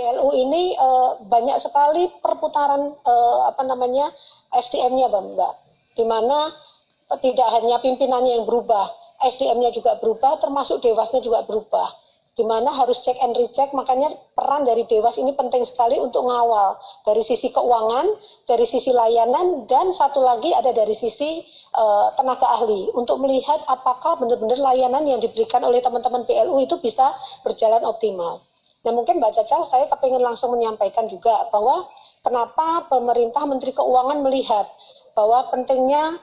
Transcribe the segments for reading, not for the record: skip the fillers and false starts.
PLU ini banyak sekali perputaran SDM-nya, Mbak. Di mana tidak hanya pimpinannya yang berubah, SDM-nya juga berubah, termasuk dewasnya juga berubah. Di mana harus cek and recheck, makanya peran dari Dewas ini penting sekali untuk ngawal dari sisi keuangan, dari sisi layanan, dan satu lagi ada dari sisi tenaga ahli untuk melihat apakah benar-benar layanan yang diberikan oleh teman-teman PLU itu bisa berjalan optimal. Nah, mungkin Mbak Caca, saya kepingin langsung menyampaikan juga bahwa kenapa pemerintah Menteri Keuangan melihat bahwa pentingnya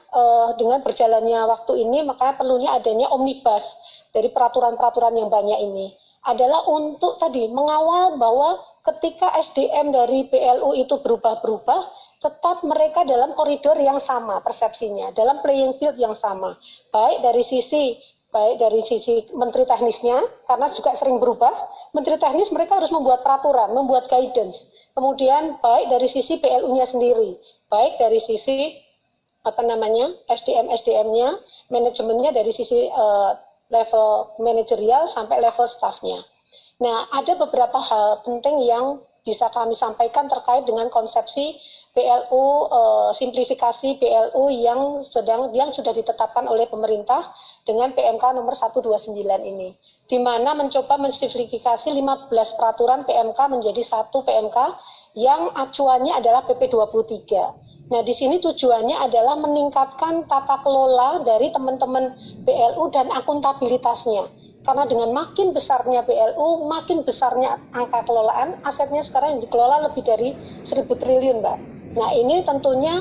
dengan berjalannya waktu ini, maka perlunya adanya omnibus dari peraturan-peraturan yang banyak ini adalah untuk tadi mengawal bahwa ketika SDM dari PLU itu berubah-berubah, tetap mereka dalam koridor yang sama persepsinya, dalam playing field yang sama, baik dari sisi menteri teknisnya, karena juga sering berubah, menteri teknis mereka harus membuat peraturan, membuat guidance, kemudian baik dari sisi PLU-nya sendiri, baik dari sisi SDM-nya, manajemennya dari sisi level manajerial sampai level staffnya. Nah, ada beberapa hal penting yang bisa kami sampaikan terkait dengan konsepsi PLU, simplifikasi PLU yang sudah ditetapkan oleh pemerintah dengan PMK nomor 129 ini, di mana mencoba mensimplifikasi 15 peraturan PMK menjadi satu PMK yang acuannya adalah PP 23. Nah, di sini tujuannya adalah meningkatkan tata kelola dari teman-teman PLU dan akuntabilitasnya. Karena dengan makin besarnya PLU, makin besarnya angka kelolaan, asetnya sekarang yang dikelola lebih dari 1.000 triliun, Mbak. Nah, ini tentunya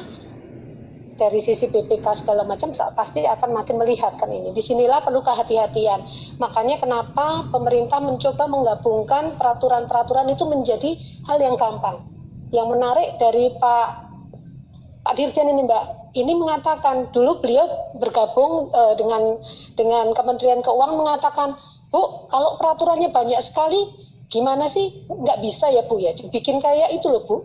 dari sisi BPK segala macam pasti akan makin melihatkan ini. Disinilah perlu kehati-hatian. Makanya kenapa pemerintah mencoba menggabungkan peraturan-peraturan itu menjadi hal yang gampang. Yang menarik dari Pak Dirjen ini, Mbak, ini mengatakan dulu beliau bergabung dengan Kementerian Keuangan mengatakan, Bu, kalau peraturannya banyak sekali, gimana sih? Nggak bisa ya, Bu, ya, dibikin kayak itu loh, Bu.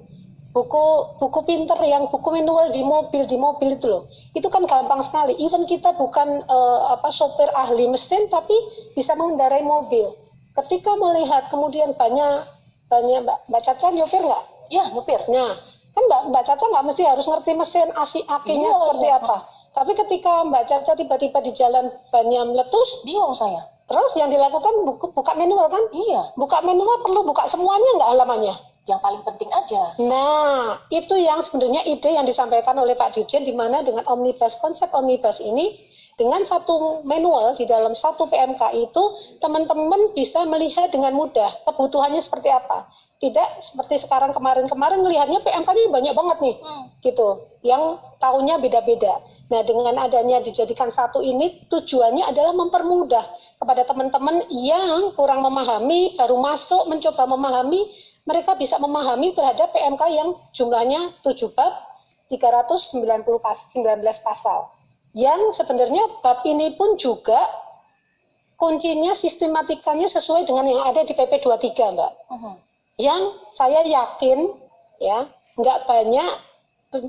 Buku pinter yang buku manual di mobil itu loh. Itu kan gampang sekali. Even kita bukan sopir ahli mesin, tapi bisa mengendarai mobil. Ketika melihat kemudian banyak Mbak Caca nyopir nggak? Ya, nyopir. Nah, kan Mbak Caca nggak mesti harus ngerti mesin aki-akinya seperti apa. Tapi ketika Mbak Caca tiba-tiba di jalan bannya meletus, bingung saya. Terus yang dilakukan buka manual kan? Iya. Buka manual perlu buka semuanya nggak halamannya? Yang paling penting aja. Nah, itu yang sebenarnya ide yang disampaikan oleh Pak Dirjen, di mana dengan omnibus, konsep omnibus ini, dengan satu manual di dalam satu PMK itu, teman-teman bisa melihat dengan mudah kebutuhannya seperti apa. Tidak seperti sekarang kemarin ngelihatnya PMK-nya banyak banget nih, gitu. Yang tahunnya beda-beda. Nah, dengan adanya dijadikan satu ini, tujuannya adalah mempermudah kepada teman-teman yang kurang memahami, baru masuk mencoba memahami, mereka bisa memahami terhadap PMK yang jumlahnya 7 bab, 319 pasal. Yang sebenarnya bab ini pun juga kuncinya sistematikanya sesuai dengan yang ada di PP 23, Mbak. Yang saya yakin ya nggak banyak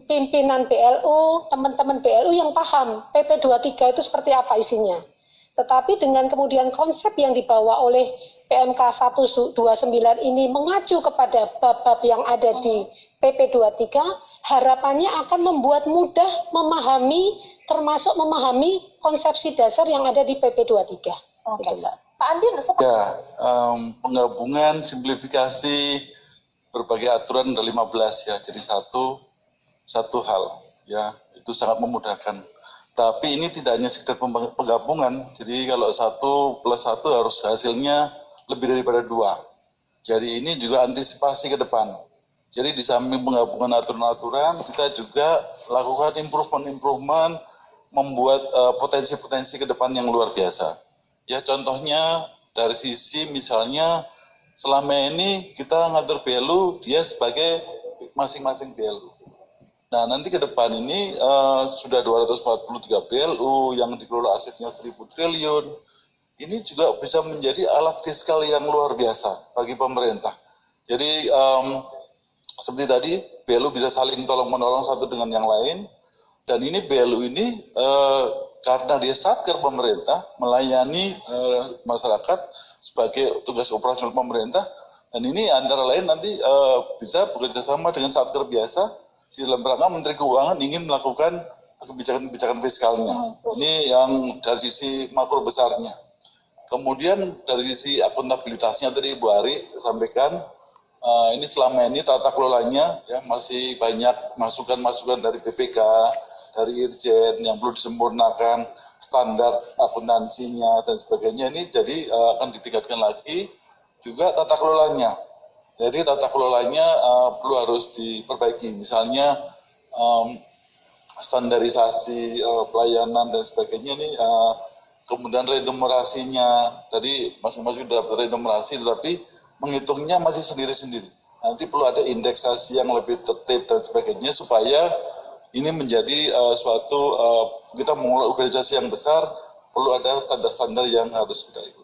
pimpinan PLU, teman-teman PLU yang paham PP 23 itu seperti apa isinya. Tetapi dengan kemudian konsep yang dibawa oleh PMK 129 ini mengacu kepada bab-bab yang ada di PP 23, harapannya akan membuat mudah memahami, termasuk memahami konsepsi dasar yang ada di PP 23. Oke, Mbak. Pak Andin, ya, penggabungan, simplifikasi berbagai aturan ada 15 ya, jadi satu hal ya, itu sangat memudahkan. Tapi ini tidak hanya sekedar penggabungan, jadi kalau 1 plus 1 harus hasilnya lebih daripada 2. Jadi ini juga antisipasi ke depan. Jadi di samping penggabungan aturan-aturan, kita juga lakukan improvement, membuat potensi-potensi ke depan yang luar biasa. Ya, contohnya dari sisi misalnya selama ini kita ngatur PLU, dia sebagai masing-masing PLU. Nah, nanti ke depan ini sudah 243 PLU yang dikelola asetnya 1.000 triliun. Ini juga bisa menjadi alat fiskal yang luar biasa bagi pemerintah. Jadi seperti tadi, PLU bisa saling tolong-menolong satu dengan yang lain. Dan ini PLU ini karena dia satker pemerintah, melayani masyarakat sebagai tugas operasional pemerintah, Dan ini antara lain nanti bisa bekerjasama dengan Satker biasa di dalam rangka Menteri Keuangan ingin melakukan kebijakan-kebijakan fiskalnya. Ini yang dari sisi makro besarnya. Kemudian dari sisi akuntabilitasnya tadi Ibu Ari sampaikan, ini selama ini tata kelolanya ya masih banyak masukan-masukan dari BPK, dari Irjen yang perlu disempurnakan, standar akuntansinya dan sebagainya. Ini jadi akan ditingkatkan lagi, juga tata kelolanya. Jadi tata kelolanya perlu harus diperbaiki, misalnya standarisasi pelayanan dan sebagainya ini, kemudian remunerasinya, tadi masing-masing dapat remunerasi, tetapi menghitungnya masih sendiri-sendiri. Nanti perlu ada indeksasi yang lebih tertib dan sebagainya supaya ini menjadi suatu kita mengelola organisasi yang besar, perlu ada standar-standar yang harus kita ikuti.